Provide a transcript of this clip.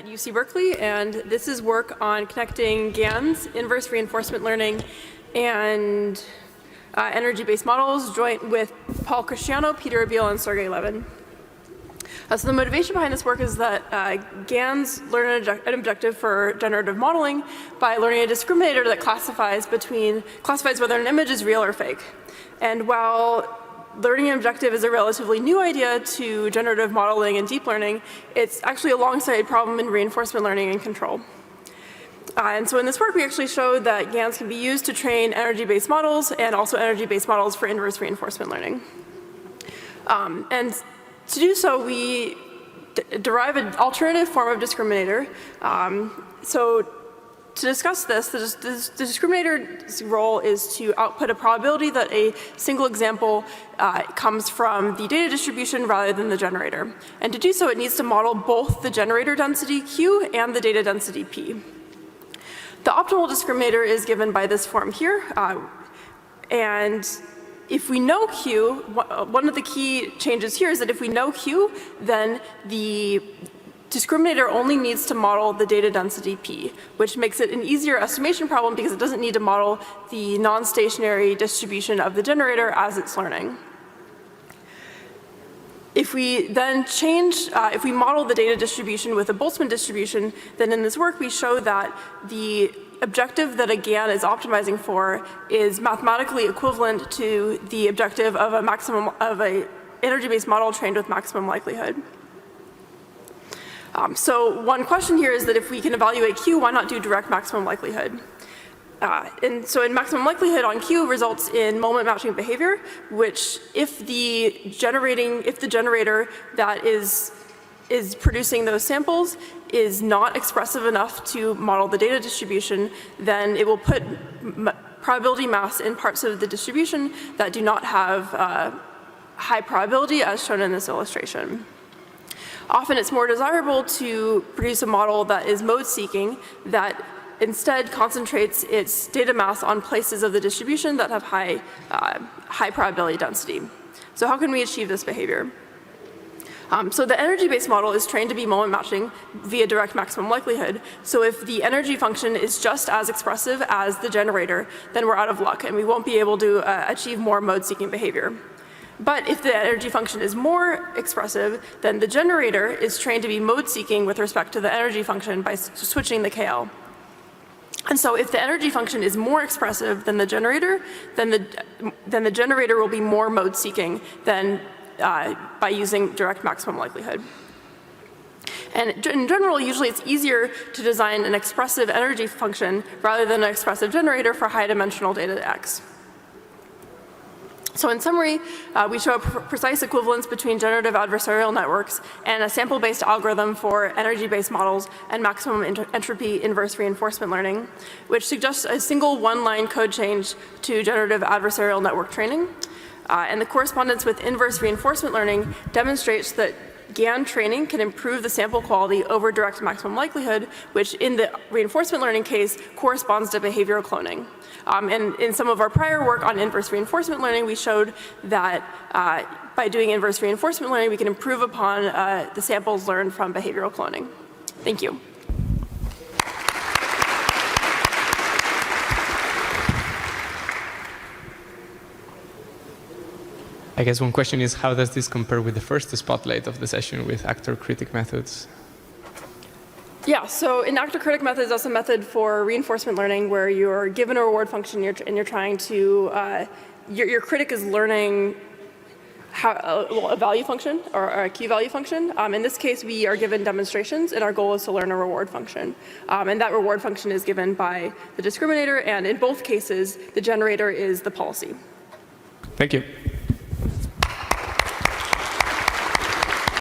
At UC Berkeley, and this is work on connecting GANs, inverse reinforcement learning, and energy-based models, joint with Paul Christiano, Pieter, Abbeel, and Sergey, Levine. So the motivation behind this work is that GANs learn an objective for generative modeling by learning a discriminator that classifies whether an image is real or fake. And while learning an objective is a relatively new idea to generative modeling and deep learning, it's actually a long-studied problem in reinforcement learning and control. And so in this work, we actually showed that GANs can be used to train energy-based models and also energy-based models for inverse reinforcement learning. And to do so, we derive an alternative form of discriminator. So to discuss this, the discriminator's role is to output a probability that a single example comes from the data distribution rather than the generator. And to do so, it needs to model both the generator density Q and the data density P. The optimal discriminator is given by this form here. And if we know Q, one of the key changes here is that if we know Q, then the discriminator only needs to model the data density P, which makes it an easier estimation problem because it doesn't need to model the non-stationary distribution of the generator as it's learning. If we then if we model the data distribution with a Boltzmann distribution, then in this work we show that the objective that a GAN is optimizing for is mathematically equivalent to the objective of a energy-based model trained with maximum likelihood. So one question here is that if we can evaluate Q, why not do direct maximum likelihood? And so in maximum likelihood on Q results in moment matching behavior, which if the generator that is producing those samples is not expressive enough to model the data distribution, then it will put probability mass in parts of the distribution that do not have high probability as shown in this illustration. Often it's more desirable to produce a model that is mode-seeking that instead concentrates its data mass on places of the distribution that have high probability density. So how can we achieve this behavior? So the energy-based model is trained to be moment matching via direct maximum likelihood. So if the energy function is just as expressive as the generator, then we're out of luck and we won't be able to achieve more mode-seeking behavior. But if the energy function is more expressive, then the generator is trained to be mode-seeking with respect to the energy function by switching the KL. And so if the energy function is more expressive than the generator, then the generator will be more mode-seeking than by using direct maximum likelihood. And in general, usually it's easier to design an expressive energy function rather than an expressive generator for high-dimensional data X. So in summary, we show a precise equivalence between generative adversarial networks and a sample-based algorithm for energy-based models and maximum entropy inverse reinforcement learning, which suggests a single one-line code change to generative adversarial network training. And the correspondence with inverse reinforcement learning demonstrates that GAN training can improve the sample quality over direct maximum likelihood, which in the reinforcement learning case corresponds to behavioral cloning. And in some of our prior work on inverse reinforcement learning, we showed that by doing inverse reinforcement learning, we can improve upon the samples learned from behavioral cloning. Thank you. I guess one question is, how does this compare with the first spotlight of the session with actor-critic methods? Yeah, so in actor-critic methods, that's a method for reinforcement learning where you're given a reward function and you're trying to, your critic is learning a value function or a key value function. In this case, we are given demonstrations and our goal is to learn a reward function. And that reward function is given by the discriminator, and in both cases, the generator is the policy. Thank you.